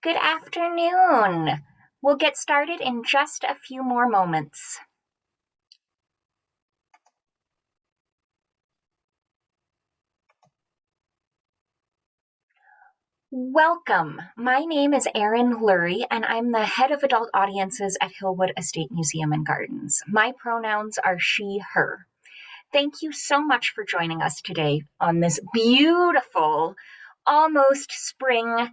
Good afternoon. We'll get started in just a few more moments. Welcome. My name is Erin Lurie, and I'm the head of adult audiences at Hillwood Estate Museum and Gardens. My pronouns are she, her. Thank you so much for joining us today on this beautiful, almost spring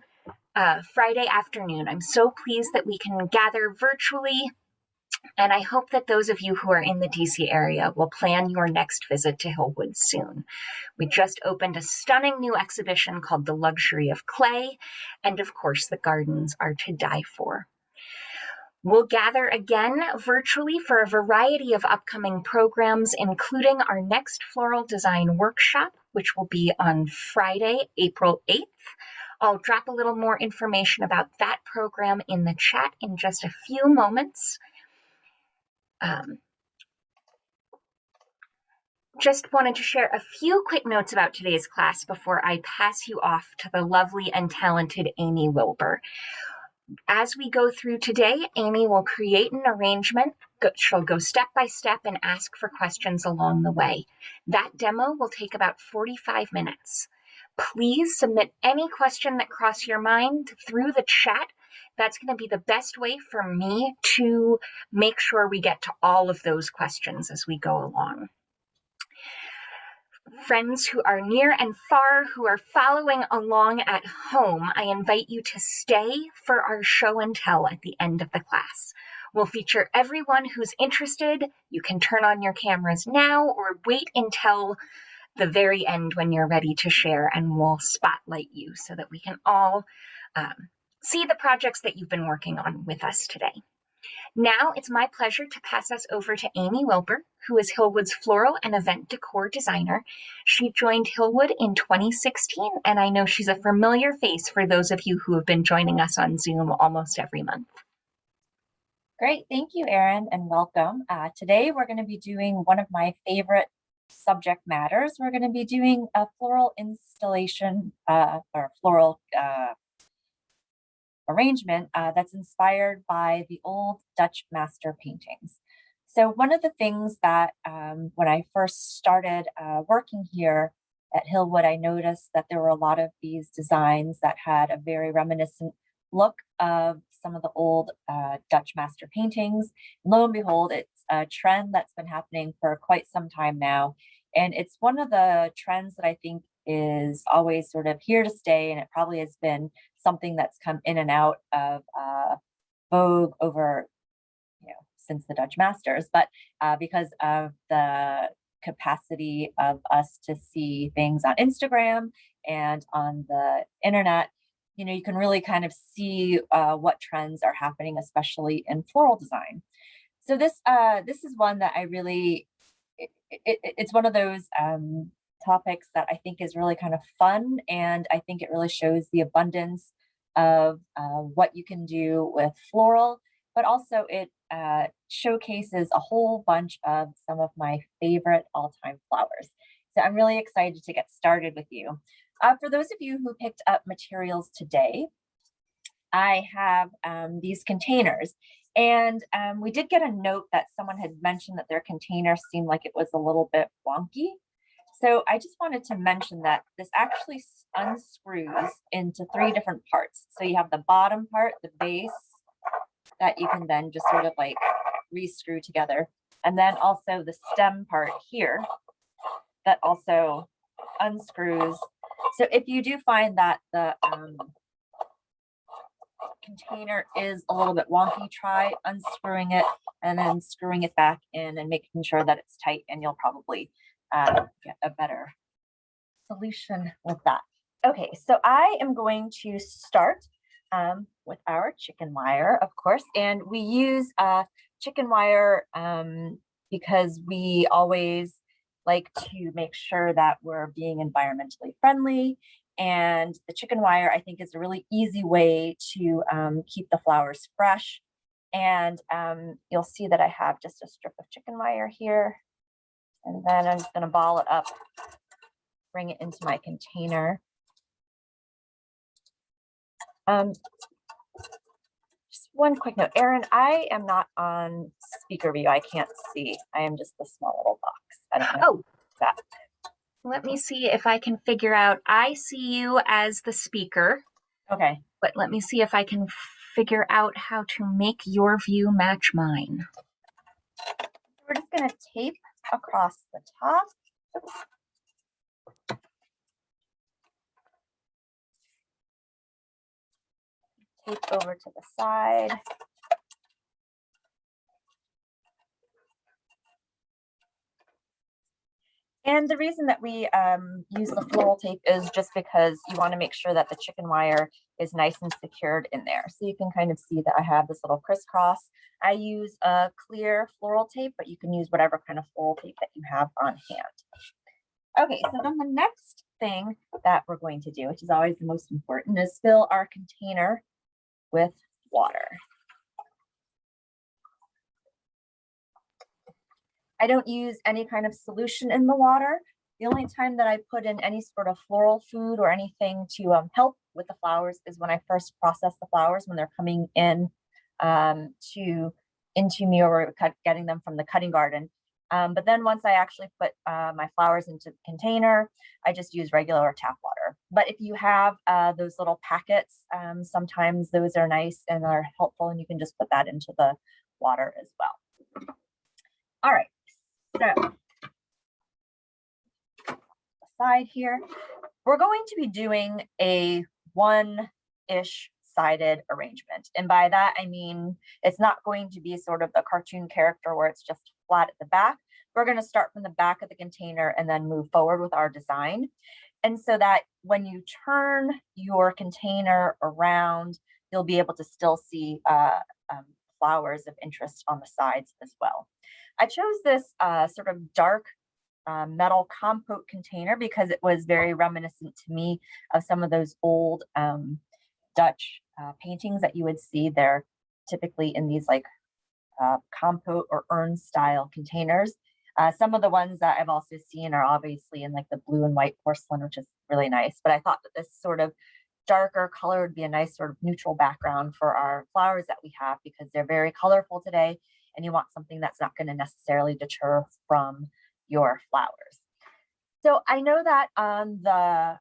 Friday afternoon. I'm so pleased that we can gather virtually, and I hope that those of you who are in the DC area will plan your next visit to Hillwood soon. We just opened a stunning new exhibition called The Luxury of Clay, and of course, the gardens are to die for. We'll gather again virtually for a variety of upcoming programs, including our next floral design workshop, which will be on Friday, April 8th. I'll drop a little more information about that program in the chat in just a few moments. Just wanted to share a few quick notes about today's class before I pass you off to the lovely and talented Ami Wilber. As we go through today, Ami will create an arrangement. She'll go step by step and ask for questions along the way. That demo will take about 45 minutes. Please submit any question that crosses your mind through the chat. That's going to be the best way for me to make sure we get to all of those questions as we go along. Friends who are near and far, who are following along at home, I invite you to stay for our show and tell at the end of the class. We'll feature everyone who's interested. You can turn on your cameras now or wait until the very end when you're ready to share, and we'll spotlight you so that we can all see the projects that you've been working on with us today. Now it's my pleasure to pass us over to Ami Wilber, who is Hillwood's floral and event decor designer. She joined Hillwood in 2016, and I know she's a familiar face for those of you who have been joining us on Zoom almost every month. Great, thank you, Erin, and welcome. Today we're going to be doing one of my favorite subject matters. We're going to be doing a floral installation or floral arrangement that's inspired by the old Dutch master paintings. So one of the things that when I first started working here at Hillwood, I noticed that there were a lot of these designs that had a very reminiscent look of some of the old Dutch master paintings. Lo and behold, it's a trend that's been happening for quite some time now. And it's one of the trends that I think is always sort of here to stay, and it probably has been something that's come in and out of vogue over, since the Dutch masters, but because of the capacity of us to see things on Instagram and on the internet, you can really kind of see what trends are happening, especially in floral design. So this is one that I really, it's one of those topics that I think is really kind of fun, and I think it really shows the abundance of what you can do with floral, but also it showcases a whole bunch of some of my favorite all-time flowers. So I'm really excited to get started with you. For those of you who picked up materials today, I have these containers, and we did get a note that someone had mentioned that their container seemed like it was a little bit wonky. So I just wanted to mention that this actually unscrews into 3 different parts. So you have the bottom part, the base, that you can then just sort of like re-screw together. And then also the stem part here that also unscrews. So if you do find that the container is a little bit wonky, try unscrewing it and then screwing it back in and making sure that it's tight, and you'll probably get a better solution with that. Okay, so I am going to start with our chicken wire, of course, and we use chicken wire because we always like to make sure that we're being environmentally friendly, and the chicken wire I think is a really easy way to keep the flowers fresh. And you'll see that I have just a strip of chicken wire here. And then I'm just going to ball it up, bring it into my container. one quick note, Erin, I am not on speaker view. I can't see. I am just the small little box. I don't know. Oh, That. let me see if I can figure out. I see you as the speaker, Okay. but let me see if I can figure out how to make your view match mine. We're just going to tape across the top. Tape over to the side. And the reason that we use the floral tape is just because you want to make sure that the chicken wire is nice and secured in there. So you can kind of see that I have this little crisscross. I use a clear floral tape, but you can use whatever kind of floral tape that you have on hand. Okay, so then the next thing that we're going to do, which is always the most important, is fill our container with water. I don't use any kind of solution in the water. The only time that I put in any sort of floral food or anything to help with the flowers is when I first process the flowers when they're coming in into me, or getting them from the cutting garden. But then once I actually put my flowers into the container, I just use regular tap water. But if you have those little packets, sometimes those are nice and are helpful, and you can just put that into the water as well. All right. So, side here, we're going to be doing a one-ish sided arrangement. And by that, I mean, it's not going to be sort of the cartoon character where it's just flat at the back. We're going to start from the back of the container and then move forward with our design. And so that when you turn your container around, you'll be able to still see flowers of interest on the sides as well. I chose this sort of dark metal compote container because it was very reminiscent to me of some of those old Dutch paintings that you would see. They're typically in these like compote or urn style containers. Some of the ones that I've also seen are obviously in like the blue and white porcelain, which is really nice. But I thought that this sort of darker color would be a nice sort of neutral background for our flowers that we have, because they're very colorful today, and you want something that's not going to necessarily deter from your flowers. So I know that on the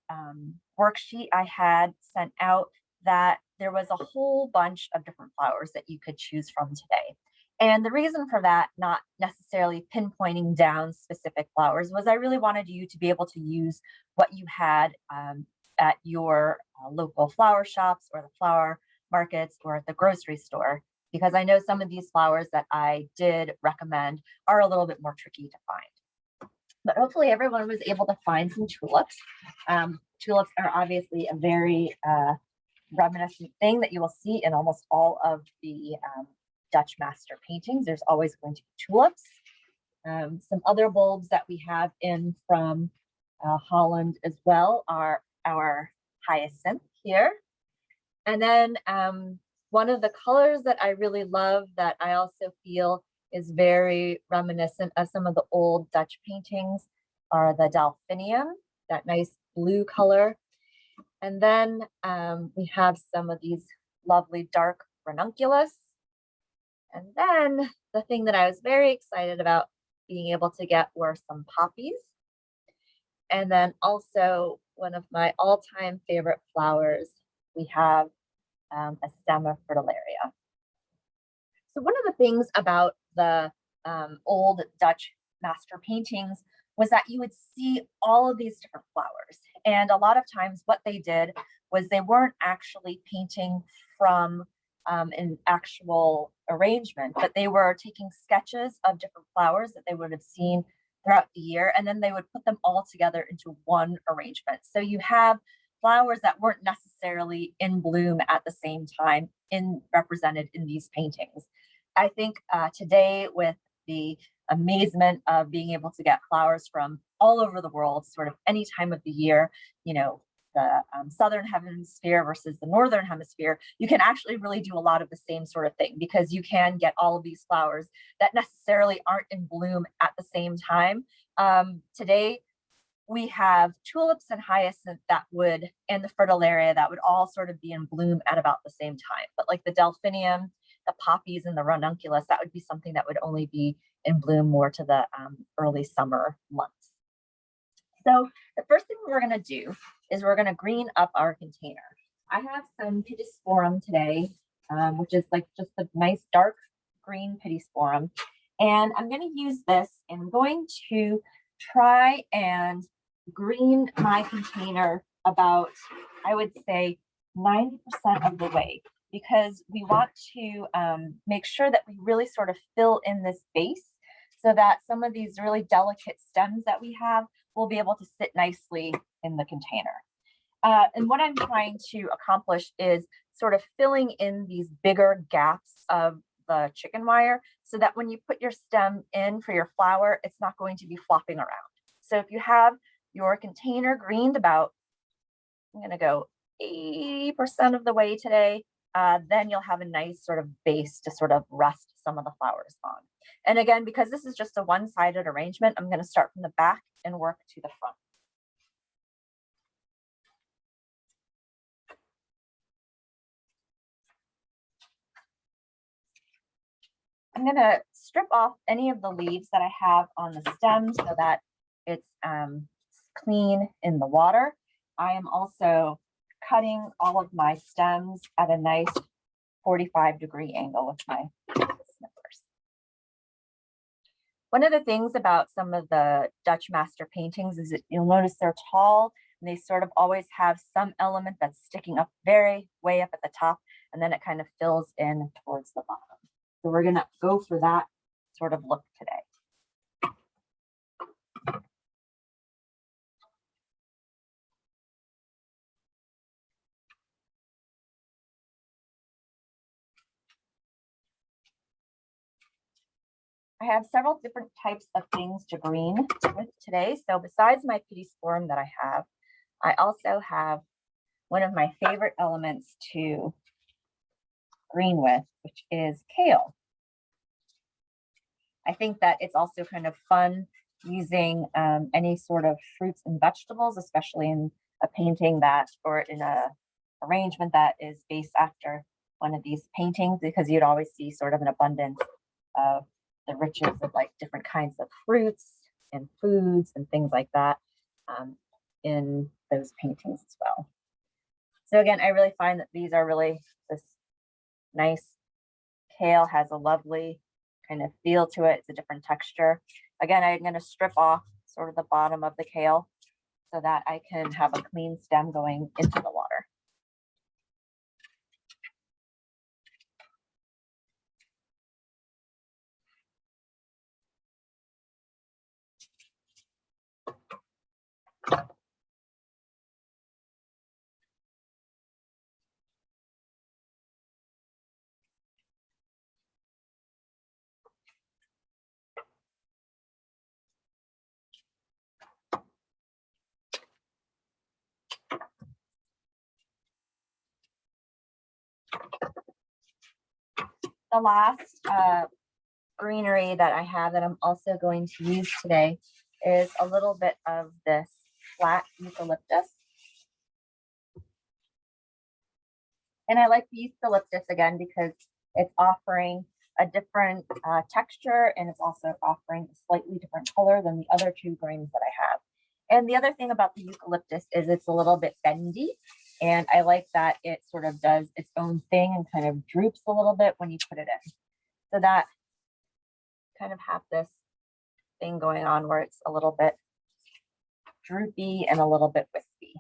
worksheet I had sent out that there was a whole bunch of different flowers that you could choose from today. And the reason for that, not necessarily pinpointing down specific flowers, was I really wanted you to be able to use what you had at your local flower shops or the flower markets or at the grocery store, because I know some of these flowers that I did recommend are a little bit more tricky to find. But hopefully everyone was able to find some tulips. Tulips are obviously a very reminiscent thing that you will see in almost all of the Dutch master paintings. There's always going to be tulips. Some other bulbs that we have in from Holland as well are our hyacinth here. And then one of the colors that I really love that I also feel is very reminiscent of some of the old Dutch paintings are the delphinium, that nice blue color. And then we have some of these lovely dark ranunculus. And then the thing that I was very excited about being able to get were some poppies. And then also one of my all-time favorite flowers, we have a stem of fritillaria. So one of the things about the old Dutch master paintings was that you would see all of these different flowers. And a lot of times what they did was they weren't actually painting from an actual arrangement, but they were taking sketches of different flowers that they would have seen throughout the year, and then they would put them all together into one arrangement. So you have flowers that weren't necessarily in bloom at the same time represented in these paintings. I think today, with the amazement of being able to get flowers from all over the world, sort of any time of the year, you know, the southern hemisphere versus the northern hemisphere, you can actually really do a lot of the same sort of thing, because you can get all of these flowers that necessarily aren't in bloom at the same time. Today, we have tulips and hyacinth and the fritillaria that would all sort of be in bloom at about the same time. But like the delphinium the poppies and the ranunculus, that would be something that would only be in bloom more to the early summer months. So the first thing we're going to do is we're going to green up our container. I have some pittosporum today, which is like just a nice dark green pittosporum. And I'm going to use this and I'm going to try and green my container about, I would say, 90% of the way, because we want to make sure that we really sort of fill in this base so that some of these really delicate stems that we have will be able to sit nicely in the container. And what I'm trying to accomplish is sort of filling in these bigger gaps of the chicken wire so that when you put your stem in for your flower, it's not going to be flopping around. So if you have your container greened about, I'm going to go 80% of the way today, then you'll have a nice sort of base to sort of rest some of the flowers on. And again, because this is just a one-sided arrangement, I'm going to start from the back and work to the front. I'm going to strip off any of the leaves that I have on the stem so that it's clean in the water. I am also cutting all of my stems at a nice 45-degree angle with my snippers. One of the things about some of the Dutch master paintings is that you'll notice they're tall and they sort of always have some element that's sticking up very way up at the top, and then it kind of fills in towards the bottom. So we're going to go for that sort of look today. I have several different types of things to green with today. So besides my pittosporum that I have, I also have one of my favorite elements to green with, which is kale. I think that it's also kind of fun using any sort of fruits and vegetables, especially in a painting that, or in a arrangement that is based after one of these paintings, because you'd always see sort of an abundance of the riches of like different kinds of fruits and foods and things like that in those paintings as well. So again, I really find that these are really this nice kale has a lovely kind of feel to it. It's a different texture. Again, I'm going to strip off sort of the bottom of the kale so that I can have a clean stem going into the water. The last greenery that I have that I'm also going to use today is a little bit of this flat eucalyptus. And I like the eucalyptus again because it's offering a different texture, and it's also offering a slightly different color than the other two greens that I have. And the other thing about the eucalyptus is it's a little bit bendy, and I like that it sort of does its own thing and kind of droops a little bit when you put it in. So that kind of have this thing going on where it's a little bit droopy and a little bit wispy.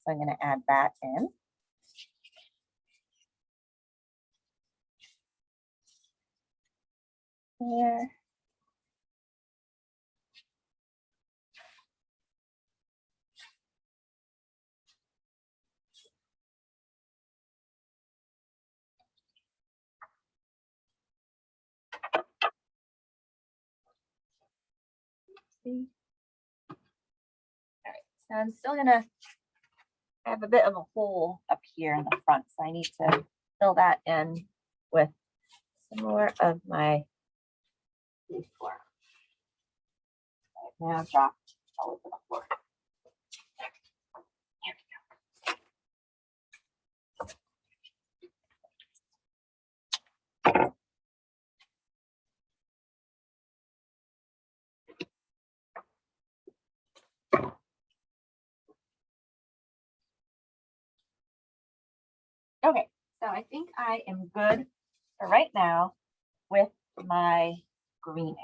So I'm going to add that in. Here. See? All right, so I'm still gonna have a bit of a hole up here in the front, so I need to fill that in with some more of my leaf flower. Right, now dropped all over the floor. Here we go. Okay, so I think I am good for right now with my greening.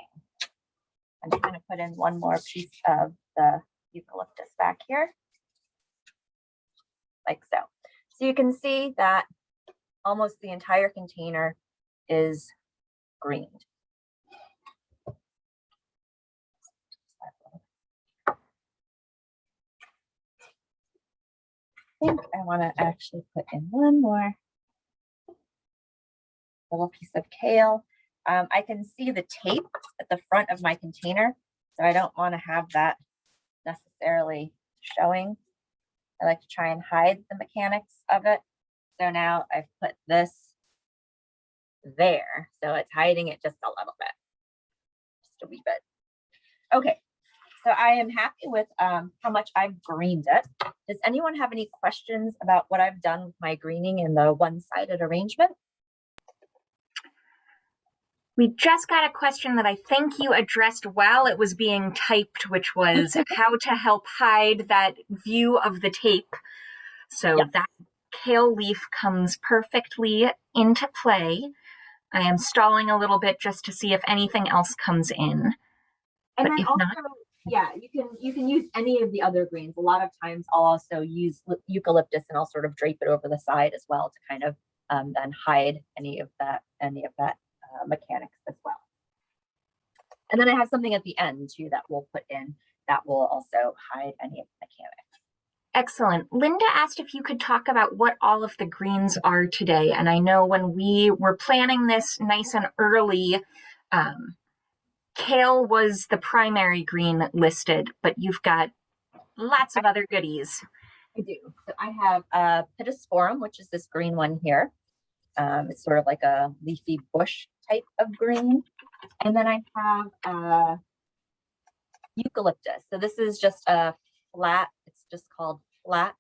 I'm just going to put in one more piece of the eucalyptus back here, like so. So you can see that almost the entire container is greened. I think I want to actually put in one more little piece of kale. I can see the tape at the front of my container, so I don't want to have that necessarily showing. I like to try and hide the mechanics of it. So now I've put this there, so it's hiding it just a little bit, just a wee bit. Okay, so I am happy with how much I've greened it. Does anyone have any questions about what I've done with my greening in the one-sided arrangement? We just got a question that I think you addressed while it was being typed, which was how to help hide that view of the tape. So Yeah. that kale leaf comes perfectly into play. I am stalling a little bit just to see if anything else comes in. And But then if also, not, yeah, you can use any of the other greens. A lot of times I'll also use eucalyptus and I'll sort of drape it over the side as well to kind of then hide any of that mechanics as well. And then I have something at the end too that we'll put in that will also hide any of the mechanics. excellent. Linda asked if you could talk about what all of the greens are today. And I know when we were planning this nice and early, kale was the primary green listed, but you've got lots of other goodies. I do. So I have a pittosporum, which is this green one here. It's sort of like a leafy bush type of green. And then I have eucalyptus. So this is just a flat, it's just called flat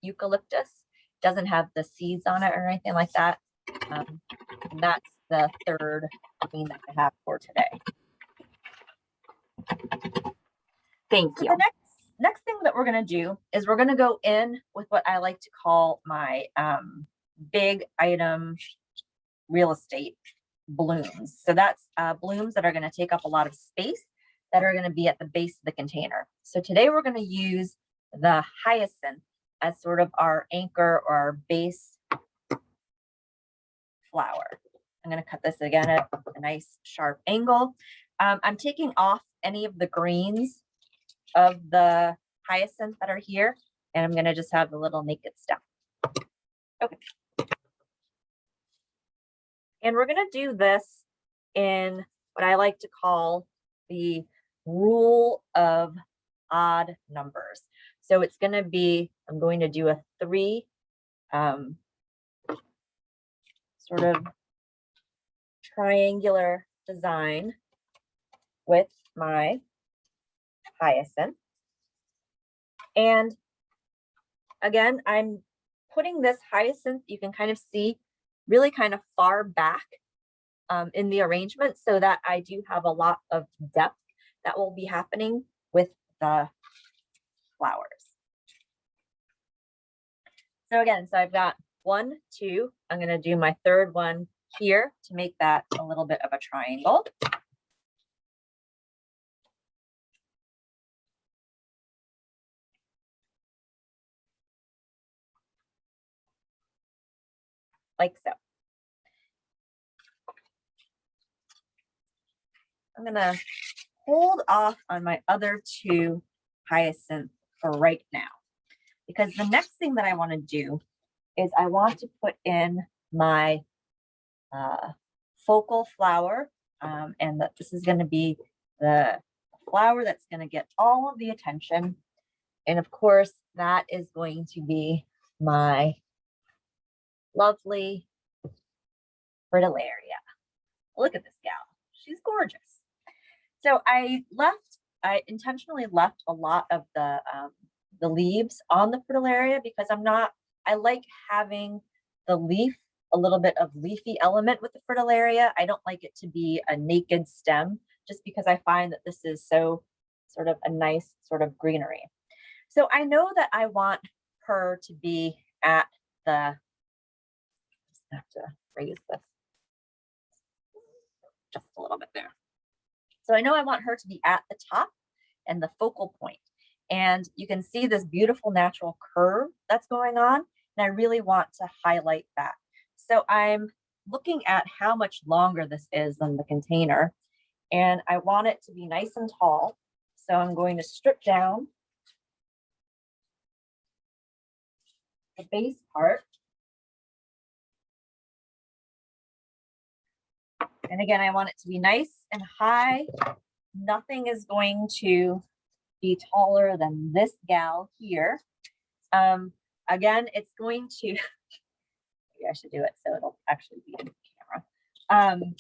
eucalyptus. Doesn't have the seeds on it or anything like that. That's the third green that I have for today. Thank So you. the next thing that we're going to do is we're going to go in with what I like to call my big item real estate blooms. So that's blooms that are going to take up a lot of space that are going to be at the base of the container. So today we're going to use the hyacinth as sort of our anchor or our base flower. I'm going to cut this again at a nice sharp angle. I'm taking off any of the greens of the hyacinth that are here, and I'm going to just have the little naked stem. Okay. And we're going to do this in what I like to call the rule of odd numbers. So it's going to be, I'm going to do a 3 sort of triangular design with my hyacinth. And again, I'm putting this hyacinth, you can kind of see, really kind of far back in the arrangement so that I do have a lot of depth that will be happening with the flowers. So again, so I've got 1, 2, I'm going to do my third one here to make that a little bit of a triangle. Like so. I'm going to hold off on my other 2 hyacinth for right now, because the next thing that I want to do is I want to put in my focal flower, and that this is going to be the flower that's going to get all of the attention. And of course, that is going to be my lovely fritillaria. Look at this gal. She's gorgeous. So I intentionally left a lot of the leaves on the fritillaria because I like having the leaf, a little bit of leafy element with the fritillaria. I don't like it to be a naked stem just because I find that this is so sort of a nice sort of greenery. So I know that I want her to be at the I have to raise this just a little bit there. So I know I want her to be at the top and the focal point. And you can see this beautiful natural curve that's going on. And I really want to highlight that. So I'm looking at how much longer this is than the container. And I want it to be nice and tall. So I'm going to strip down the base part. And again, I want it to be nice and high. Nothing is going to be taller than this gal here. Again, it's going to, maybe I should do it so it'll actually be in the camera.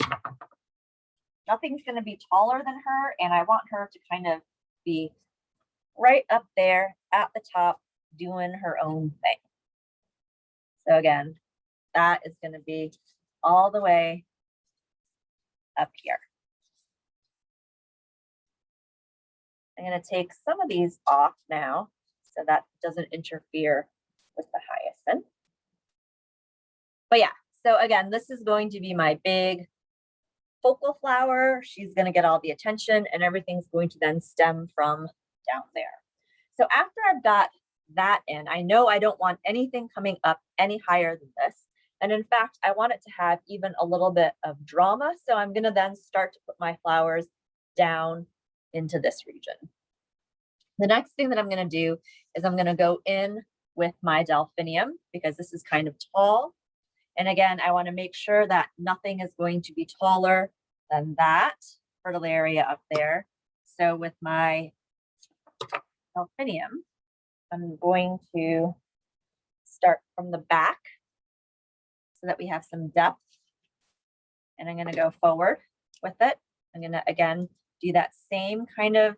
Nothing's going to be taller than her, and I want her to kind of be right up there at the top doing her own thing. So again, that is going to be all the way up here. I'm going to take some of these off now so that doesn't interfere with the hyacinth. But yeah, so again, this is going to be my big focal flower. She's going to get all the attention and everything's going to then stem from down there. So after I've got that in, I know I don't want anything coming up any higher than this. And in fact, I want it to have even a little bit of drama. So I'm going to then start to put my flowers down into this region. The next thing that I'm going to do is I'm going to go in with my delphinium because this is kind of tall. And again, I want to make sure that nothing is going to be taller than that fertile area up there. So with my delphinium, I'm going to start from the back so that we have some depth. And I'm going to go forward with it. I'm going to, again, do that same kind of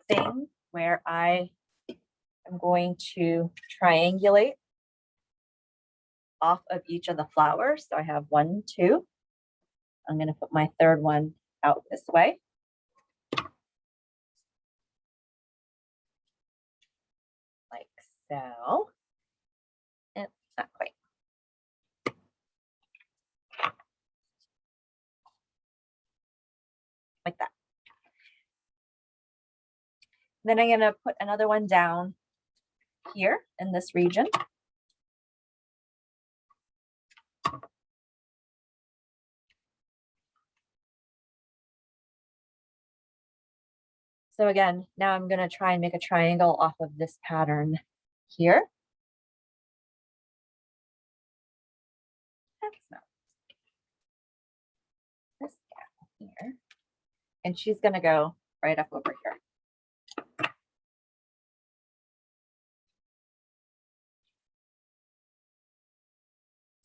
thing where I am going to triangulate off of each of the flowers. So I have 1, 2. I'm going to put my third one out this way. Like so. And not quite. Like that. Then I'm going to put another one down here in this region. So again, now I'm going to try and make a triangle off of this pattern here. That's not this gal here. And she's going to go right up over here.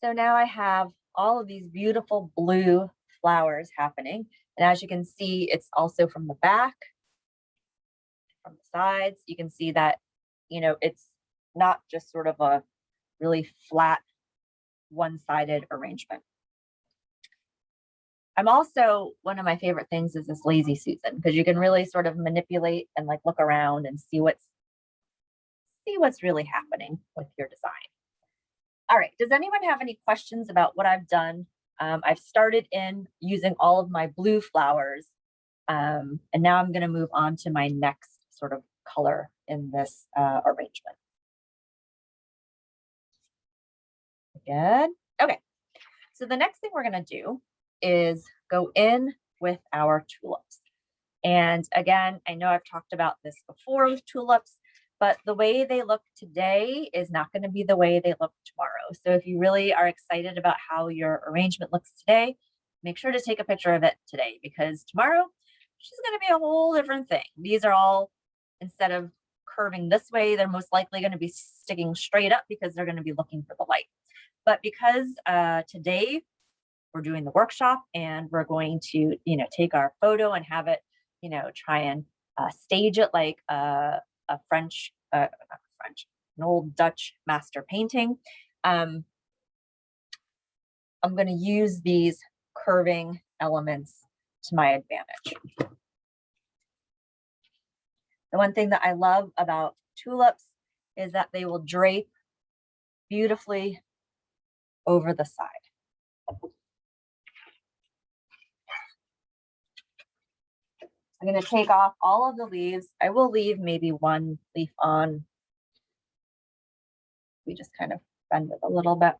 So now I have all of these beautiful blue flowers happening. And as you can see, it's also from the back, from the sides. You can see that, you know, it's not just sort of a really flat, one-sided arrangement. I'm also, one of my favorite things is this lazy Susan, because you can really sort of manipulate and like look around and see what's really happening with your design. All right, does anyone have any questions about what I've done? I've started in using all of my blue flowers, and now I'm going to move on to my next sort of color in this arrangement. Good. Okay, so the next thing we're going to do is go in with our tulips. And again, I know I've talked about this before with tulips, but the way they look today is not going to be the way they look tomorrow. So if you really are excited about how your arrangement looks today, make sure to take a picture of it today, because tomorrow she's going to be a whole different thing. These are all, instead of curving this way, they're most likely going to be sticking straight up because they're going to be looking for the light. But because today we're doing the workshop and we're going to, you know, take our photo and have it, you know, try and stage it like a French, not French, an old Dutch master painting. I'm going to use these curving elements to my advantage. The one thing that I love about tulips is that they will drape beautifully over the side. I'm going to take off all of the leaves. I will leave maybe one leaf on. We just kind of bend it a little bit.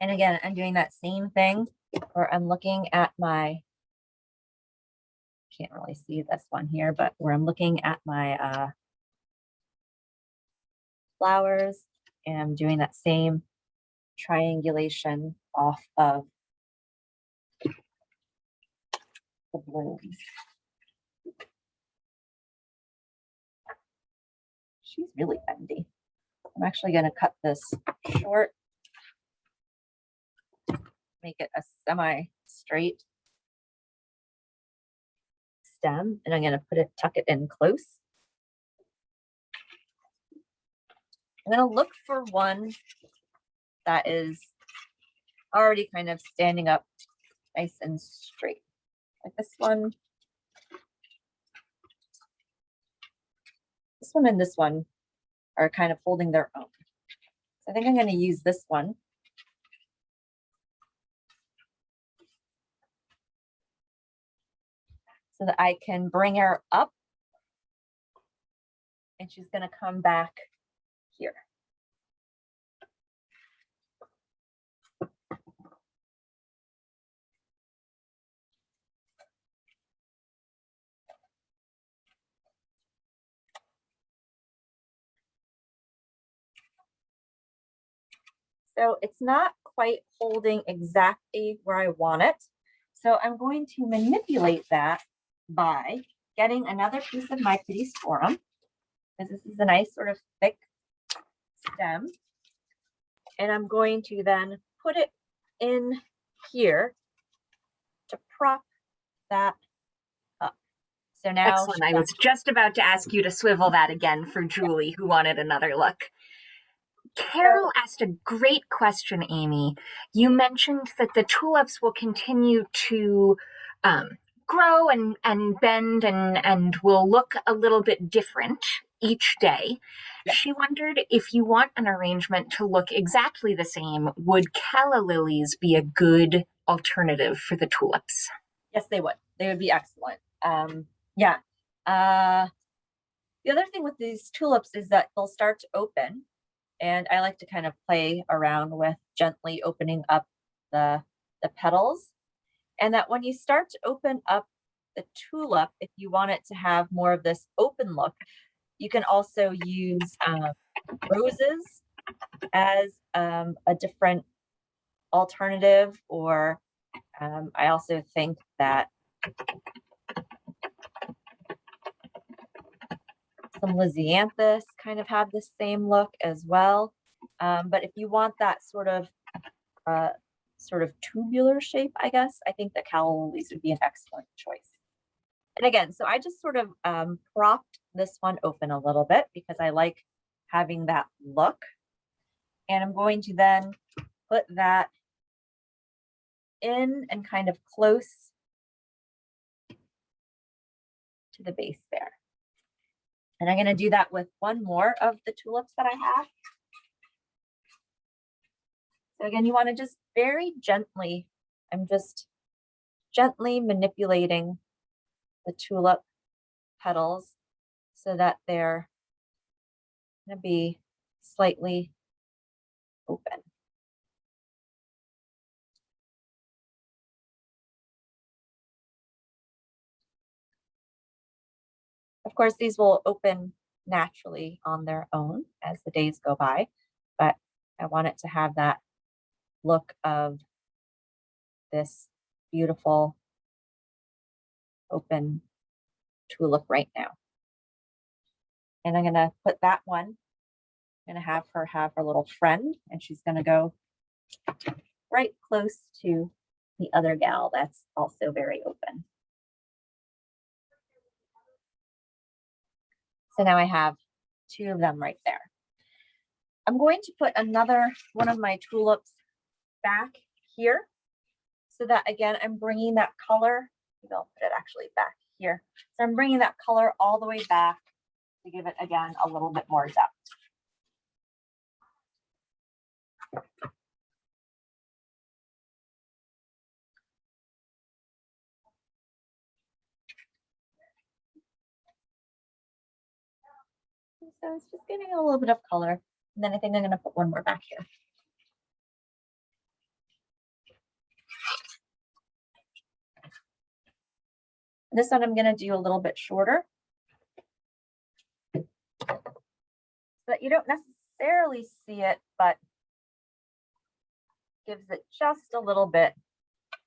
And again, I'm doing that same thing where I'm looking at my, can't really see this one here, but where I'm looking at my flowers, and I'm doing that same triangulation off of the blooms. She's really bendy. I'm actually going to cut this short, make it a semi-straight stem, and I'm going to tuck it in close. I'm going to look for one that is already kind of standing up nice and straight. Like this one. This one and this one are kind of holding their own. So I think I'm going to use this one. So that I can bring her up, and she's going to come back here. So it's not quite holding exactly where I want it. So I'm going to manipulate that by getting another piece of my Pittosporum, because this is a nice sort of thick stem. And I'm going to then put it in here to prop that up. So now, excellent. I was just about to ask you to swivel that again for Julie, who wanted another look. Carol asked a great question, Amy. You mentioned that the tulips will continue to grow and bend and will look a little bit different each day. Yes. She wondered if you want an arrangement to look exactly the same, would calla lilies be a good alternative for the tulips? Yes, they would. They would be excellent. Yeah. The other thing with these tulips is that they'll start to open. And I like to kind of play around with gently opening up the petals. And that when you start to open up the tulip, if you want it to have more of this open look, you can also use roses as a different alternative. Or I also think that some Lysianthus kind of have the same look as well. But if you want that sort of tubular shape, I guess, I think that calla lilies would be an excellent choice. And again, so I just sort of propped this one open a little bit because I like having that look. And I'm going to then put that in and kind of close to the base there. And I'm going to do that with one more of the tulips that I have. So again, you want to just very gently, I'm just gently manipulating the tulip petals so that they're going to be slightly open. Of course, these will open naturally on their own as the days go by, but I want it to have that look of this beautiful open tulip right now. And I'm going to put that one, I'm going to have her little friend, and she's going to go right close to the other gal that's also very open. So now I have two of them right there. I'm going to put another one of my tulips back here so that, again, I'm bringing that color. Maybe I'll put it actually back here. So I'm bringing that color all the way back to give it, again, a little bit more depth. So it's just getting a little bit of color. And then I think I'm going to put one more back here. This one I'm going to do a little bit shorter so that you don't necessarily see it, but gives it just a little bit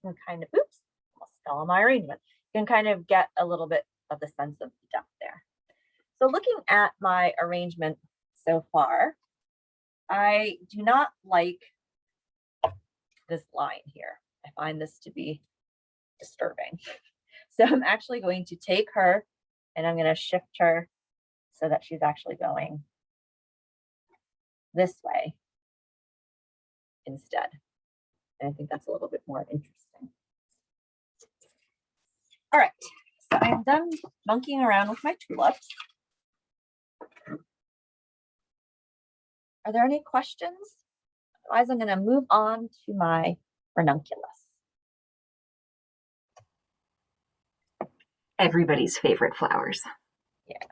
and kind of, oops, almost fell on my arrangement. You can kind of get a little bit of the sense of depth there. So looking at my arrangement so far, I do not like this line here. I find this to be disturbing. So I'm actually going to take her and I'm going to shift her so that she's actually going this way instead. And I think that's a little bit more interesting. All right, so I'm done monkeying around with my tulips. Are there any questions? Otherwise, I'm going to move on to my ranunculus. Everybody's favorite flowers. Yeah.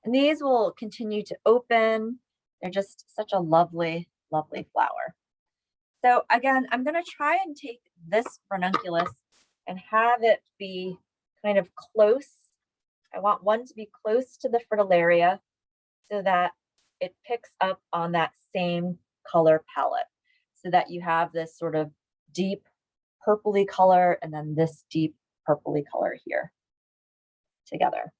And these will continue to open. They're just such a lovely, lovely flower. So again, I'm going to try and take this ranunculus and have it be kind of close. I want one to be close to the fritillaria so that it picks up on that same color palette, so that you have this sort of deep purpley color and then this deep purpley color here together.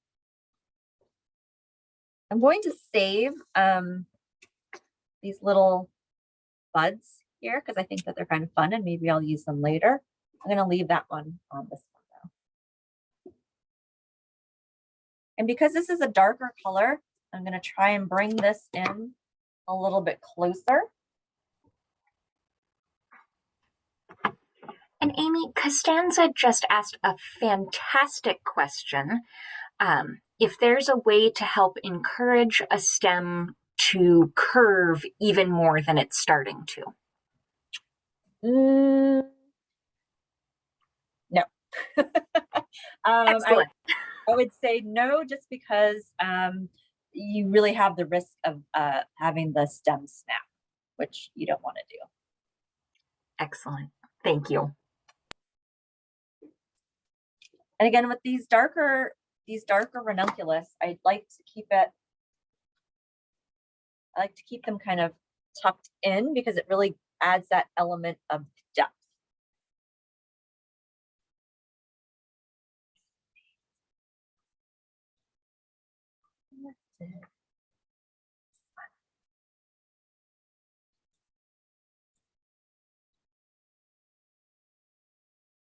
I'm going to save these little buds here because I think that they're kind of fun and maybe I'll use them later. I'm going to leave that one on this one though. And because this is a darker color, I'm going to try and bring this in a little bit closer. And Amy, Costanza just asked a fantastic question. If there's a way to help encourage a stem to curve even more than it's starting to. No. Excellent. I would say no, just because you really have the risk of having the stem snap, which you don't want to do. Excellent. Thank you. And again, with these darker ranunculus, I'd like to keep them kind of tucked in because it really adds that element of depth.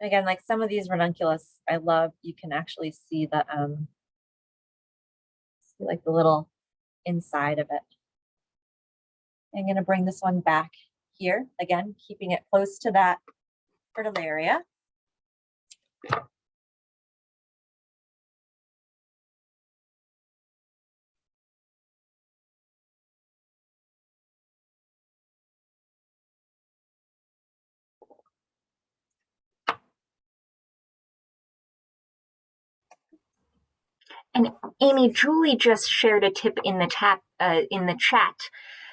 Again, like some of these ranunculus, I love, you can actually see the like the little inside of it. I'm going to bring this one back here, again, keeping it close to that fritillaria. And Amy, Julie just shared a tip in the chat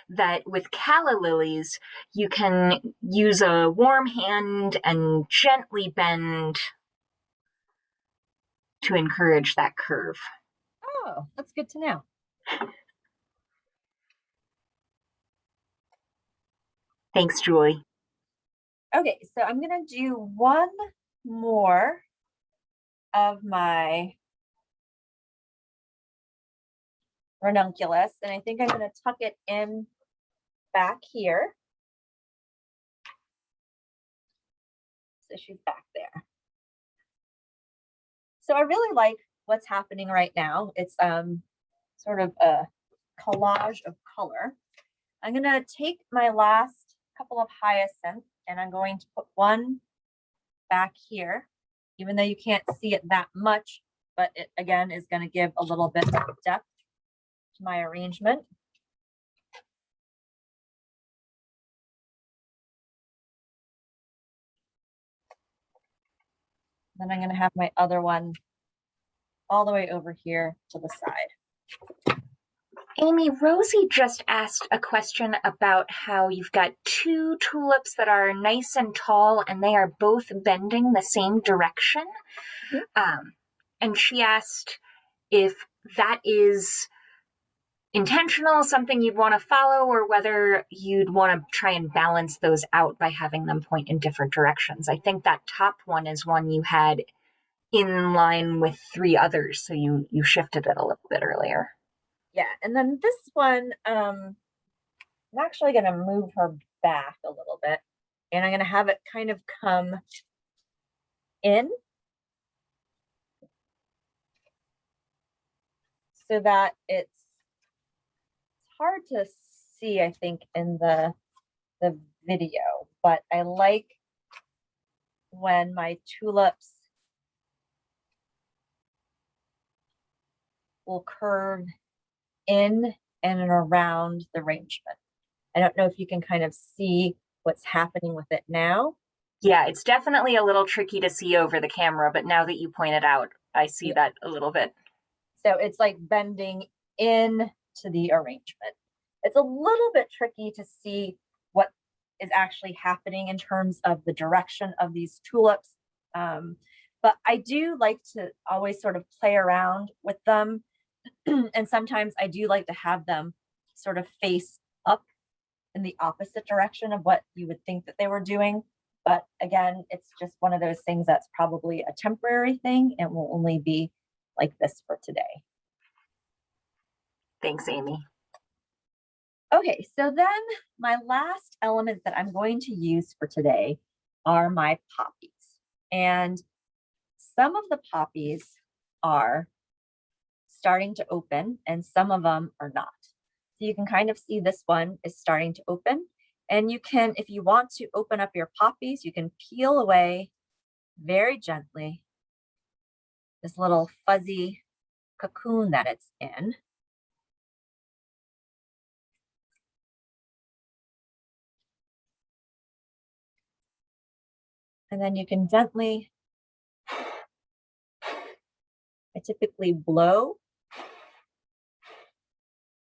that with calla lilies, you can use a warm hand and gently bend to encourage that curve. Oh, that's good to know. Thanks, Julie. Okay, so I'm going to do one more of my ranunculus, and I think I'm going to tuck it in back here. So she's back there. So I really like what's happening right now. It's sort of a collage of color. I'm gonna take my last couple of hyacinths and I'm going to put one back here, even though you can't see it that much, but it again is going to give a little bit of depth to my arrangement. Then I'm going to have my other one all the way over here to the side. Amy, Rosie just asked a question about how you've got two tulips that are nice and tall and they are both bending the same direction. And she asked if that is intentional, something you'd want to follow, or whether you'd want to try and balance those out by having them point in different directions. I think that top one is one you had in line with three others, so you shifted it a little bit earlier. Yeah, and then this one, I'm actually going to move her back a little bit, and I'm going to have it kind of come in so that it's hard to see, I think, in the video, but I like when my tulips will curve in and around the arrangement. I don't know if you can kind of see what's happening with it now. Yeah, it's definitely a little tricky to see over the camera, but now that you point it out, I see that a little bit. So it's like bending in to the arrangement. It's a little bit tricky to see what is actually happening in terms of the direction of these tulips. But I do like to always sort of play around with them. And sometimes I do like to have them sort of face up in the opposite direction of what you would think that they were doing. But again, it's just one of those things that's probably a temporary thing and will only be like this for today. Thanks, Amy. Okay, so then my last element that I'm going to use for today are my poppies. And some of the poppies are starting to open and some of them are not. So you can kind of see this one is starting to open. And you can, if you want to open up your poppies, you can peel away very gently this little fuzzy cocoon that it's in. And then you can gently, I typically blow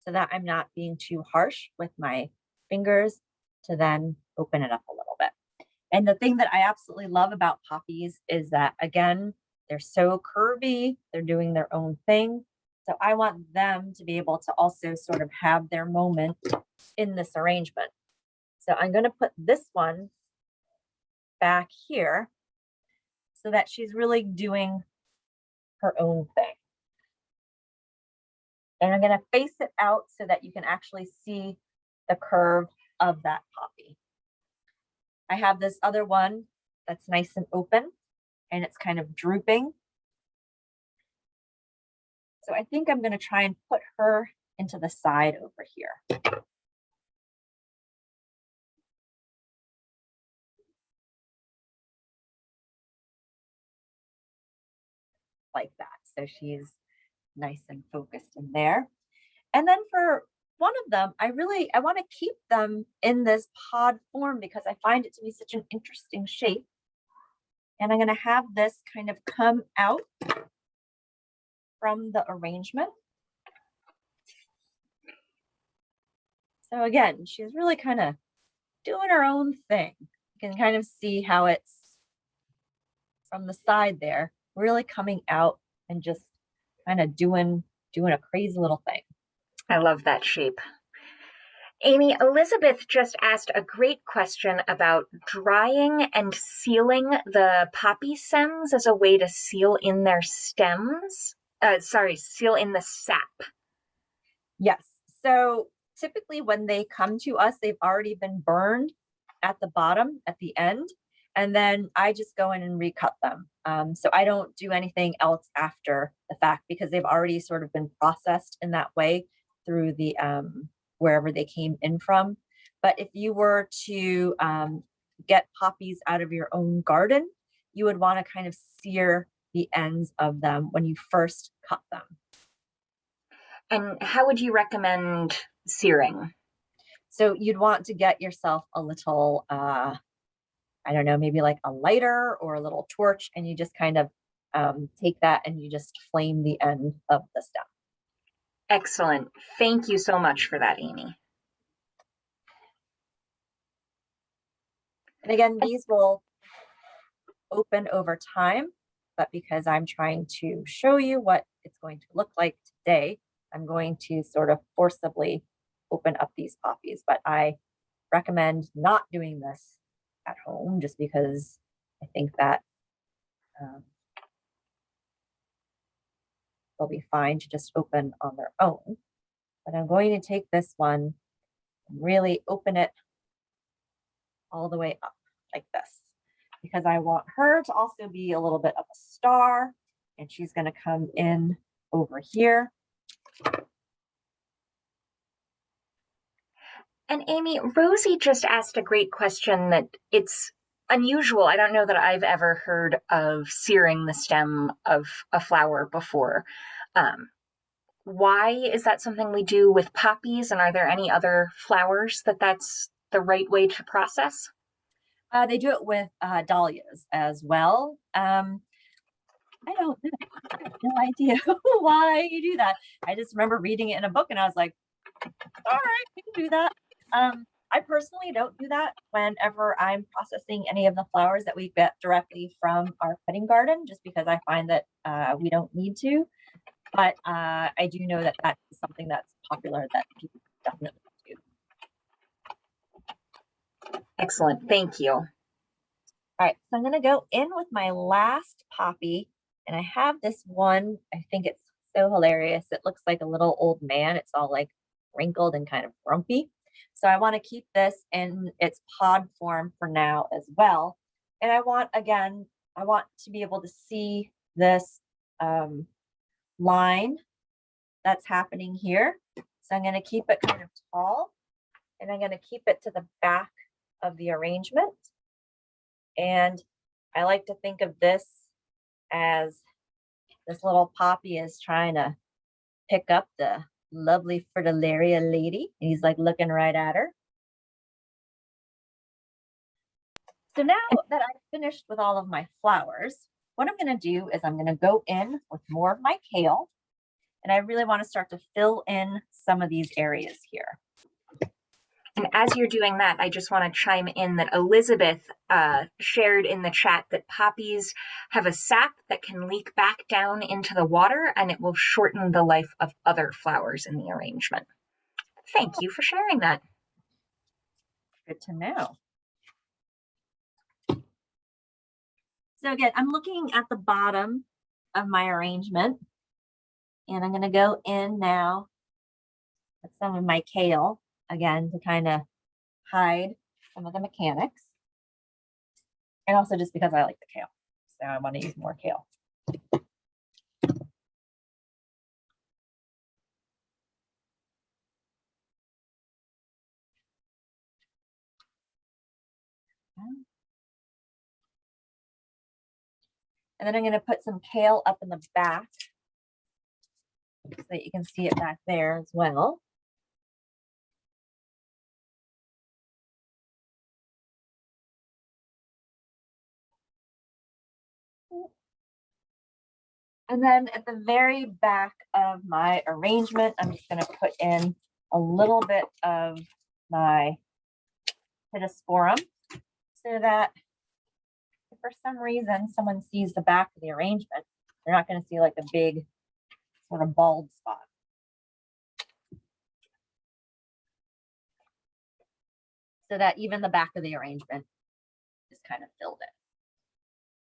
so that I'm not being too harsh with my fingers to then open it up a little bit. And the thing that I absolutely love about poppies is that, again, they're so curvy, they're doing their own thing. So I want them to be able to also sort of have their moment in this arrangement. So I'm going to put this one back here so that she's really doing her own thing. And I'm going to face it out so that you can actually see the curve of that poppy. I have this other one that's nice and open and it's kind of drooping. So I think I'm going to try and put her into the side over here. Like that. So she's nice and focused in there. And then for one of them, I want to keep them in this pod form because I find it to be such an interesting shape. And I'm going to have this kind of come out from the arrangement. So again, she's really kind of doing her own thing. You can kind of see how it's from the side there, really coming out and just kind of doing a crazy little thing. I love that shape. Amy, Elizabeth just asked a great question about drying and sealing the poppy stems as a way to seal in their stems. Seal in the sap. Yes. So typically when they come to us, they've already been burned at the bottom, at the end, and then I just go in and recut them. So I don't do anything else after the fact because they've already sort of been processed in that way through the wherever they came in from. But if you were to get poppies out of your own garden, you would want to kind of sear the ends of them when you first cut them. And how would you recommend searing? So you'd want to get yourself a little, I don't know, maybe like a lighter or a little torch, and you just kind of take that and you just flame the end of the stem. Excellent. Thank you so much for that, Amy. And again, these will open over time, but because I'm trying to show you what it's going to look like today, I'm going to sort of forcibly open up these poppies, but I recommend not doing this at home just because I think that they'll be fine to just open on their own. But I'm going to take this one and really open it all the way up like this, because I want her to also be a little bit of a star, and she's going to come in over here. And Amy, Rosie just asked a great question that it's unusual. I don't know that I've ever heard of searing the stem of a flower before. Why is that something we do with poppies? And are there any other flowers that's the right way to process? They do it with dahlias as well. I don't know. I have no idea why you do that. I just remember reading it in a book and I was like, all right, we can do that. I personally don't do that whenever I'm processing any of the flowers that we get directly from our cutting garden, just because I find that we don't need to. But I do know that that is something that's popular that people definitely do. Excellent. Thank you. All right, so I'm going to go in with my last poppy, and I have this one. I think it's so hilarious. It looks like a little old man. It's all like wrinkled and kind of grumpy. So I want to keep this in its pod form for now as well. And I want to be able to see this line that's happening here. So I'm going to keep it kind of tall, and I'm going to keep it to the back of the arrangement. And I like to think of this as this little poppy is trying to pick up the lovely fritillaria lady. And he's like looking right at her. So now that I've finished with all of my flowers, what I'm going to do is I'm going to go in with more of my kale. And I really want to start to fill in some of these areas here. And as you're doing that, I just want to chime in that Elizabeth shared in the chat that poppies have a sap that can leak back down into the water, and it will shorten the life of other flowers in the arrangement. Thank you for sharing that. Good to know. So again, I'm looking at the bottom of my arrangement, and I'm going to go in now with some of my kale, again, to kind of hide some of the mechanics. And also just because I like the kale. So I want to use more kale. And then I'm going to put some kale up in the back so that you can see it back there as well. And then at the very back of my arrangement, I'm just going to put in a little bit of my pittosporum so that if for some reason someone sees the back of the arrangement, they're not going to see like a big sort of bald spot. So that even the back of the arrangement is kind of filled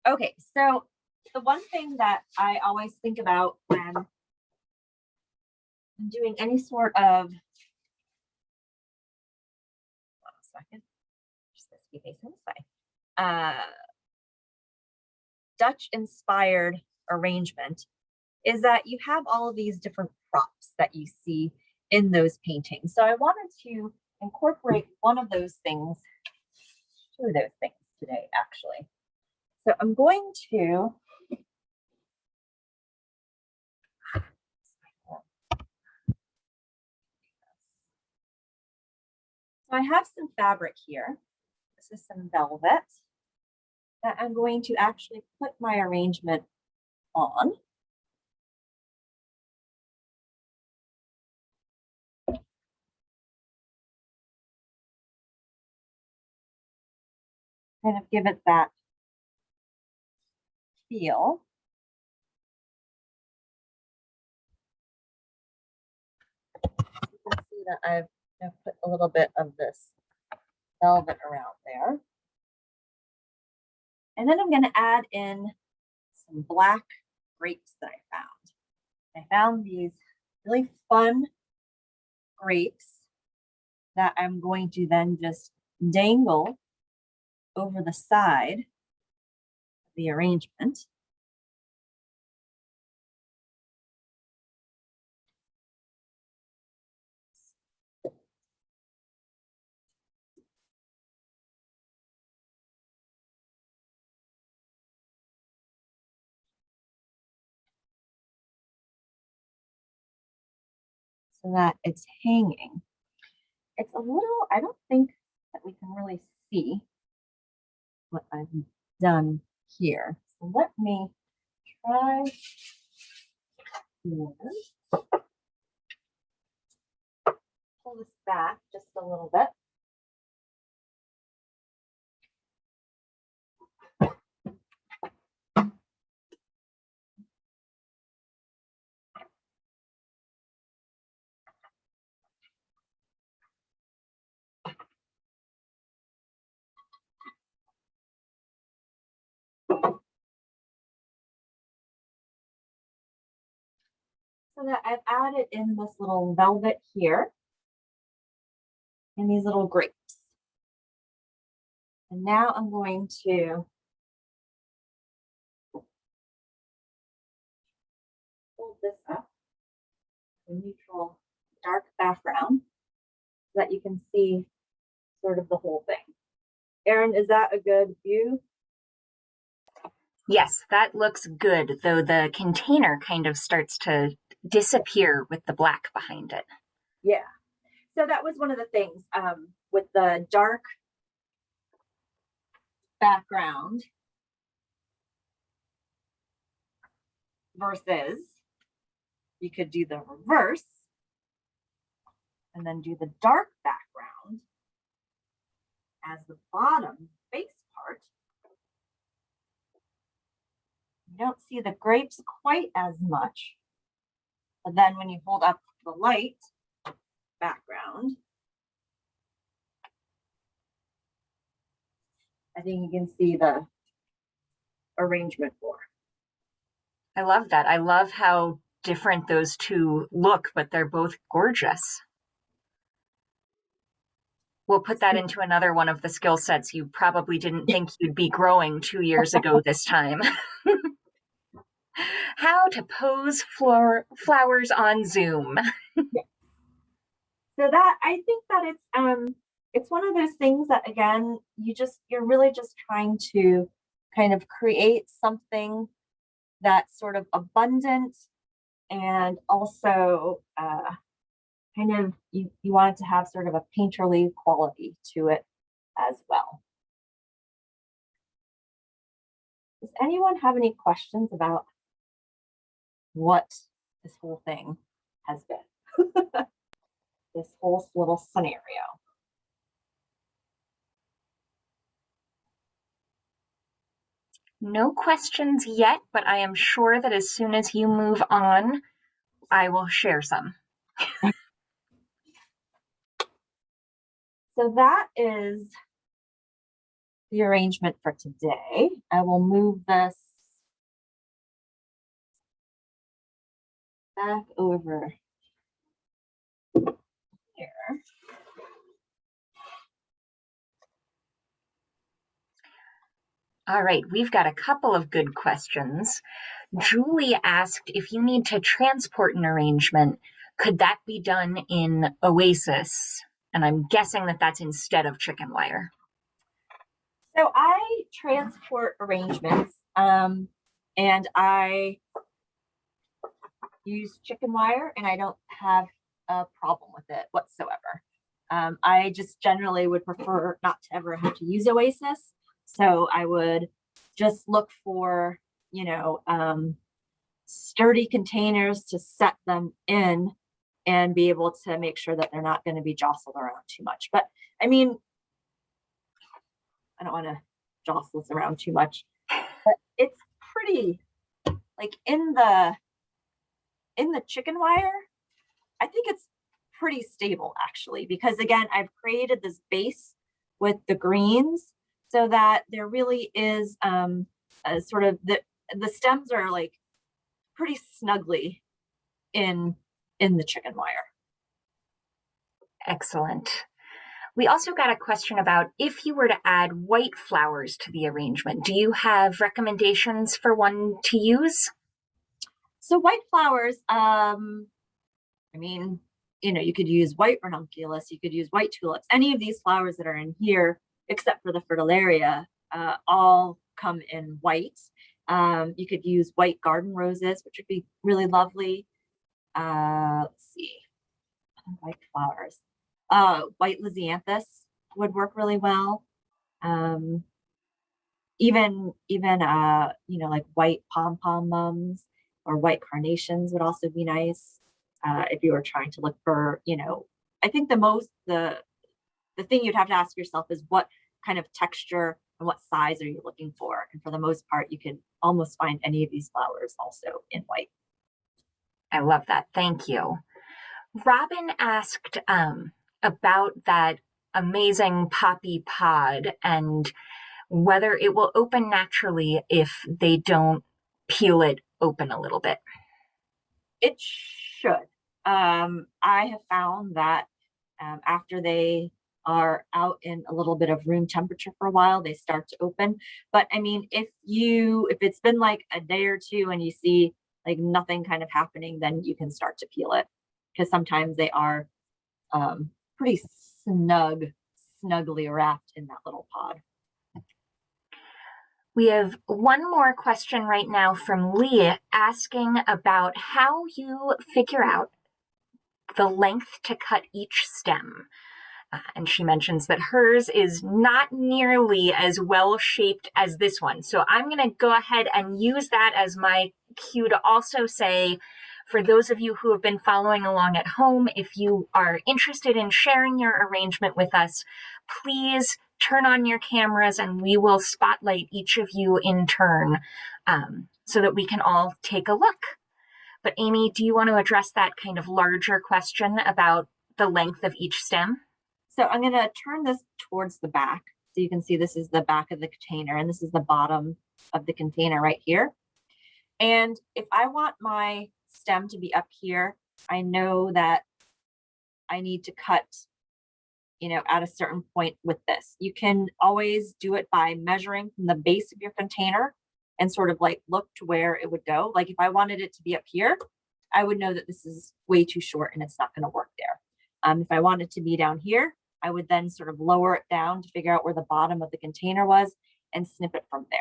in. Okay, so the one thing that I always think about when I'm doing any sort of, Dutch inspired arrangement is that you have all of these different props that you see in those paintings. So I wanted to incorporate one of those things, two of those things today, actually. So I'm going to I have some fabric here. This is some velvet that I'm going to actually put my arrangement on. Kind of give it that feel. You can see that I've put a little bit of this velvet around there. And then I'm going to add in some black grapes that I found. I found these really fun grapes that I'm going to then just dangle over the side of the arrangement. So that it's hanging. It's a little, I don't think that we can really see what I've done here. So let me try this. Pull this back just a little bit. So that I've added in this little velvet here and these little grapes. And now I'm going to hold this up, a neutral dark background, so that you can see sort of the whole thing. Erin, is that a good view? Yes, that looks good, though the container kind of starts to disappear with the black behind it. Yeah. So that was one of the things with the dark background versus you could do the reverse and then do the dark background as the bottom face part. You don't see the grapes quite as much, but then when you hold up the light background, I think you can see the arrangement more. I love that. I love how different those two look, but they're both gorgeous. We'll put that into another one of the skill sets you probably didn't think you'd be growing 2 years ago this time. How to pose flowers on Zoom. So that I think that it's one of those things that again you're really just trying to kind of create something that's sort of abundant and also kind of you want it to have sort of a painterly quality to it as well. Does anyone have any questions about what this whole thing has been? This whole little scenario. No questions yet, but I am sure that as soon as you move on, I will share some. So that is the arrangement for today. I will move this back over here. All right, we've got a couple of good questions. Julie asked if you need to transport an arrangement, Could that be done in Oasis? And I'm guessing that that's instead of chicken wire. So I transport arrangements, and I use chicken wire, and I don't have a problem with it whatsoever. I just generally would prefer not to ever have to use Oasis. So I would just look for, sturdy containers to set them in and be able to make sure that they're not going to be jostled around too much. But I mean, I don't want to jostle this around too much, but it's pretty, like in the chicken wire, I think it's pretty stable actually, because again, I've created this base with the greens so that there really is a sort of the stems are like pretty snugly in the chicken wire. Excellent. We also got a question about if you were to add white flowers to the arrangement, do you have recommendations for one to use? So white flowers, I mean, you could use white ranunculus, you could use white tulips, any of these flowers that are in here, except for the fritillaria, all come in white. You could use white garden roses, which would be really lovely. Let's see, white flowers. White lisianthus would work really well. Even like white pom-pom mums or white carnations would also be nice. If you were trying to look for, I think the thing you'd have to ask yourself is what kind of texture and what size are you looking for? And for the most part, you can almost find any of these flowers also in white. I love that. Thank you. Robin asked about that amazing poppy pod and whether it will open naturally if they don't peel it open a little bit. It should. I have found that after they are out in a little bit of room temperature for a while, they start to open. But I mean, if it's been like a day or two and you see like nothing kind of happening, then you can start to peel it, because sometimes they are pretty snugly wrapped in that little pod. We have one more question right now from Leah asking about how you figure out the length to cut each stem. And she mentions that hers is not nearly as well shaped as this one. So I'm going to go ahead and use that as my cue to also say, for those of you who have been following along at home, if you are interested in sharing your arrangement with us, please turn on your cameras and we will spotlight each of you in turn so that we can all take a look. But Amy, do you want to address that kind of larger question about the length of each stem? So I'm going to turn this towards the back. So you can see this is the back of the container and this is the bottom of the container right here. And if I want my stem to be up here, I know that I need to cut, at a certain point with this. You can always do it by measuring from the base of your container and sort of like look to where it would go. Like if I wanted it to be up here, I would know that this is way too short and it's not going to work there. If I wanted to be down here, I would then sort of lower it down to figure out where the bottom of the container was and snip it from there.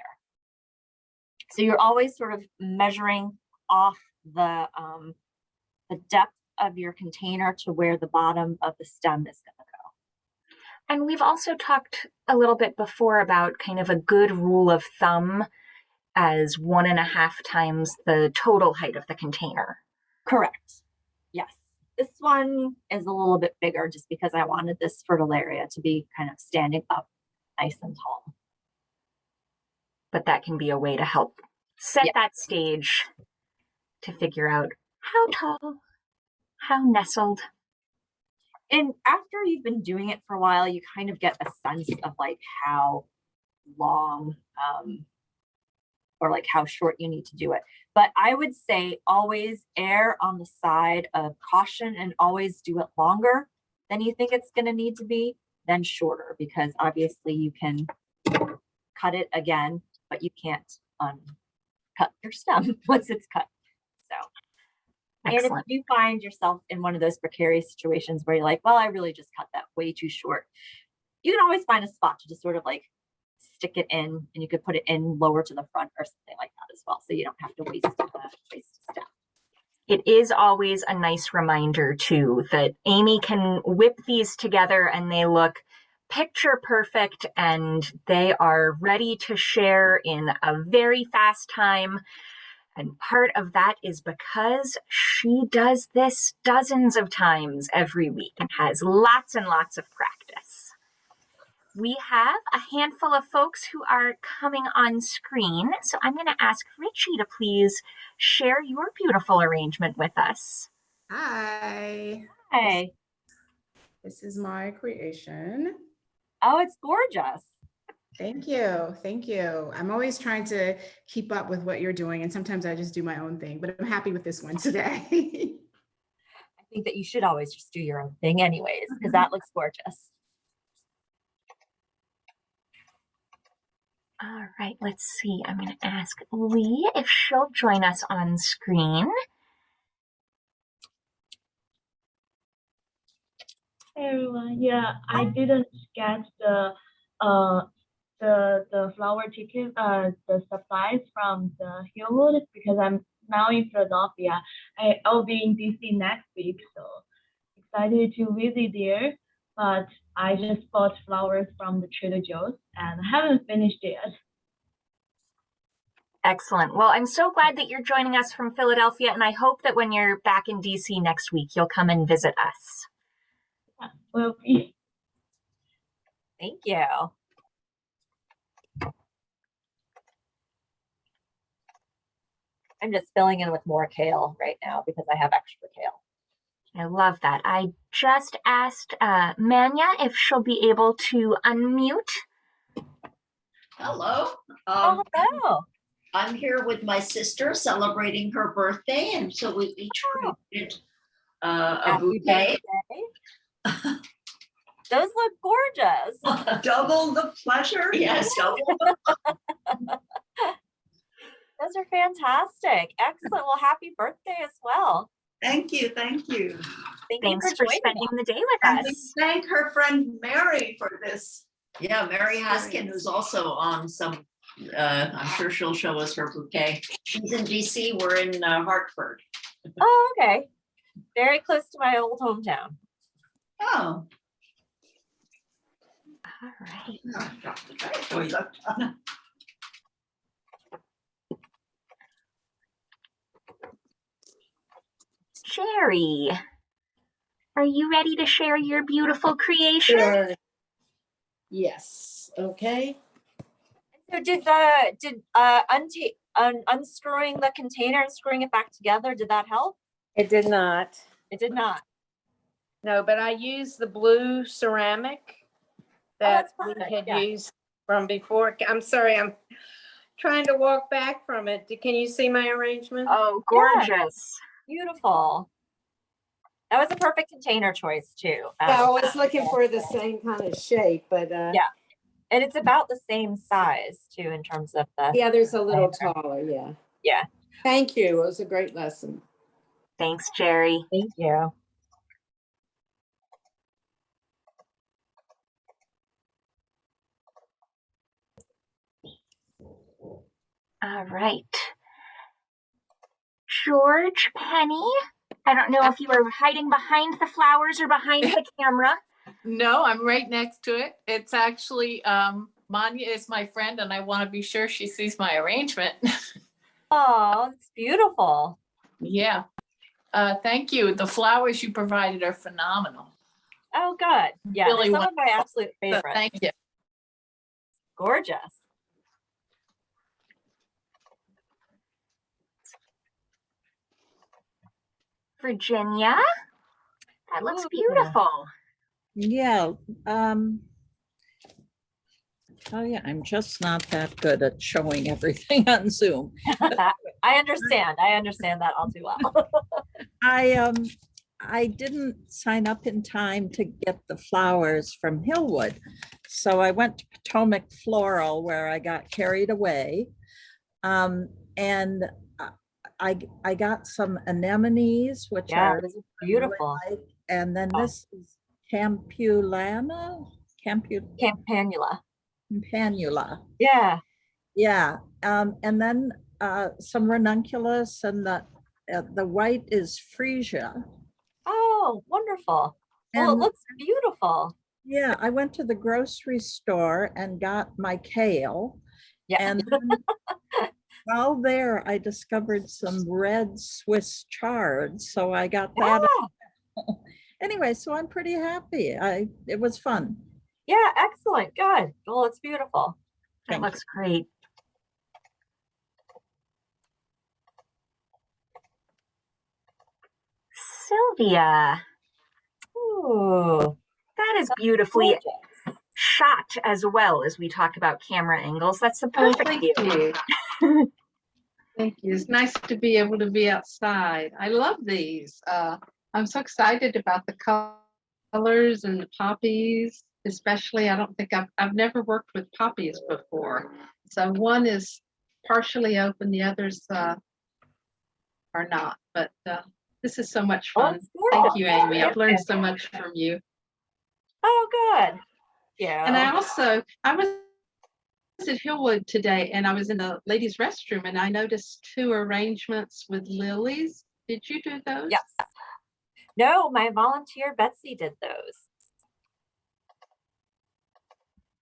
So you're always sort of measuring off the depth of your container to where the bottom of the stem is going to go. And we've also talked a little bit before about kind of a good rule of thumb as 1.5 times the total height of the container. Correct. Yes. This one is a little bit bigger just because I wanted this fritillaria to be kind of standing up nice and tall. But that can be a way to help set that stage to figure out how tall, how nestled. And after you've been doing it for a while, you kind of get a sense of like how long or like how short you need to do it. But I would say always err on the side of caution and always do it longer than you think it's going to need to be, than shorter, because obviously you can cut it again, but you can't uncut your stem once it's cut. So And if Excellent. you find yourself in one of those precarious situations where you're like, well, I really just cut that way too short, you can always find a spot to just sort of like stick it in, and you could put it in lower to the front or something like that as well. So you don't have to waste a step. It is always a nice reminder too that Amy can whip these together and they look picture perfect and they are ready to share in a very fast time. And part of that is because she does this dozens of times every week and has lots and lots of practice. We have a handful of folks who are coming on screen, so I'm going to ask Richie to please share your beautiful arrangement with us. Hi. Hey. This is my creation. Oh, it's gorgeous. Thank you. Thank you. I'm always trying to keep up with what you're doing, and sometimes I just do my own thing, but I'm happy with this one today. I think that you should always just do your own thing anyways, because that looks gorgeous. All right, let's see. I'm going to ask Lee if she'll join us on screen. Hey everyone, yeah, I didn't get the flower ticket, the supplies from the Hillwood because I'm now in Philadelphia. I'll be in DC next week, so excited to visit there. But I just bought flowers from the Trader Joe's and I haven't finished yet. Excellent. Well, I'm so glad that you're joining us from Philadelphia, and I hope that when you're back in DC next week, you'll come and visit us. Yeah, will be. Thank you. I'm just filling in with more kale right now because I have extra kale. I love that. I just asked Manya if she'll be able to unmute. Hello. Hello. I'm here with my sister celebrating her birthday, and so we each created a Happy bouquet. birthday. Those look gorgeous. Double the pleasure. Yes, double the Those are fantastic. Excellent. Well, happy birthday as well. Thank you, thank you. Thanks for spending the day with And us. thank her friend Mary for this. Yeah, Mary Haskin, who's also on some, I'm sure she'll show us her bouquet. She's in DC, we're in Hartford. Oh, okay. Very close to my old hometown. Oh. All right. Jerry, are you ready to share your beautiful creation? Sure. Yes. Okay. So unscrewing the container and screwing it back together, did that help? It did not. It did not. No, but I used the blue ceramic that that's we perfect, had yeah. used from before. I'm sorry, I'm trying to walk back from it. Can you see my arrangement? Oh, gorgeous. Beautiful. That was a perfect container choice too. Yeah, I was looking for the same kind of shape, but Yeah. And it's about the same size too in terms of the. the other's a little taller. Yeah. Yeah. Thank you. It was a great lesson. Thanks, Jerry. Thank you. All right. George, Penny, I don't know if you were hiding behind the flowers or behind the camera. No, I'm right next to it. It's actually, Manya is my friend and I want to be sure she sees my arrangement. Oh, it's beautiful. Yeah. Thank you. The flowers you provided are phenomenal. Oh, good. Yeah, Really they're some of my absolute So favorites. thank you. Gorgeous. Virginia, that looks Ooh. beautiful. Yeah. Oh yeah, I'm just not that good at showing everything on Zoom. I understand. I understand that all too well. I didn't sign up in time to get the flowers from Hillwood. So I went to Potomac Floral where I got carried away. And I got some anemones, which Yeah, are those are really beautiful. like, and then Oh. this is Campulana, Campanula. Campanula. Yeah. Yeah, and then some ranunculus, and the white is freesia. Oh, wonderful. Well, it And looks beautiful. yeah, I went to the grocery store and got my kale. Yeah. And then while there, I discovered some red Swiss chard, so I got that. Yeah. Anyway, so I'm pretty happy. It was fun. Yeah, excellent. Good. Well, it's beautiful. That looks great. Sylvia, Ooh, that is beautifully gorgeous. shot as well as we talk about camera angles. That's the Oh, perfect thank view. you. Thank you. It's nice to be able to be outside. I love these. I'm so excited about the colors and the poppies, especially. I don't think I've never worked with poppies before. So one is partially open, the others are not. But this is so much fun. Thank you, Amy. I've learned so much from you. Oh, good. Yeah. And I was at Hillwood today, and I was in the ladies' restroom, and I noticed 2 arrangements with lilies. Did you do those? Yes. No, my volunteer Betsy did those.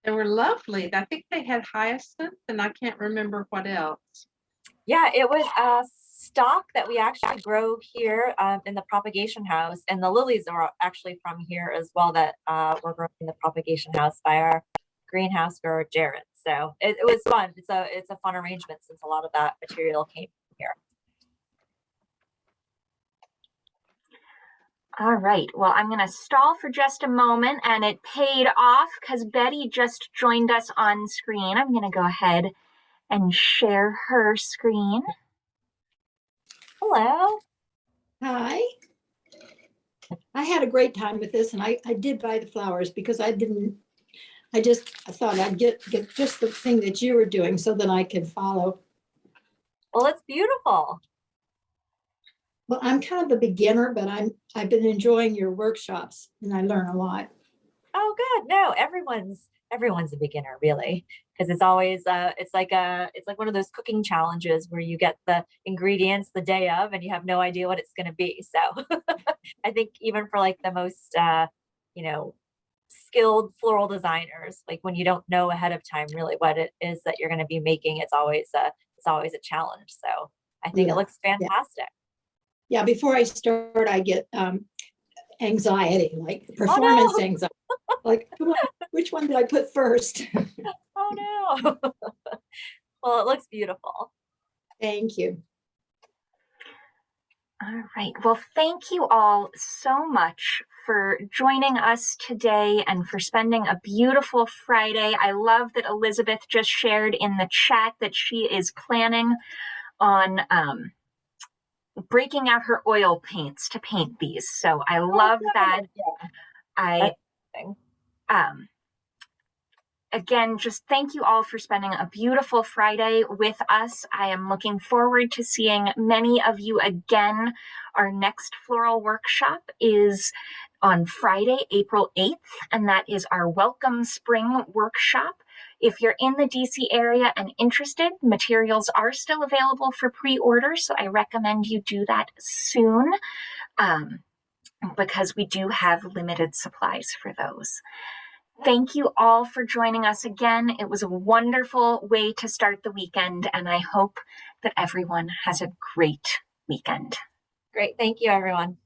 They were lovely. I think they had hyacinth, and I can't remember what else. Yeah, it was a stock that we actually grow here in the propagation house, and the lilies are actually from here as well that were grown in the propagation house by our greenhouse grower Jared. So it was fun. It's a fun arrangement since a lot of that material came from here. All right, well, I'm going to stall for just a moment, and it paid off because Betty just joined us on screen. I'm going to go ahead and share her screen. Hello. Hi. I had a great time with this, and I did buy the flowers because I thought I'd get just the thing that you were doing so that I could follow. Well, it's beautiful. Well, I'm kind of a beginner, but I've been enjoying your workshops and I learn a lot. Oh, good. No, everyone's a beginner, really, because it's always it's like one of those cooking challenges where you get the ingredients the day of and you have no idea what it's going to be. So I think even for like the most skilled floral designers, like when you don't know ahead of time really what it is that you're going to be making, it's always a challenge. So I think it looks fantastic. Yeah, before I start, I get anxiety, like performance anxiety. Like, which one did I put first? Oh no. Well, it looks beautiful. Thank you. All right. Well, thank you all so much for joining us today and for spending a beautiful Friday. I love that Elizabeth just shared in the chat that she is planning on breaking out her oil paints to paint these. So I love that. Again, just thank you all for spending a beautiful Friday with us. I am looking forward to seeing many of you again. Our next floral workshop is on Friday, April 8th, and that is our Welcome Spring workshop. If you're in the DC area and interested, materials are still available for pre-order, so I recommend you do that soon because we do have limited supplies for those. Thank you all for joining us again. It was a wonderful way to start the weekend, and I hope that everyone has a great weekend. Great. Thank you, everyone.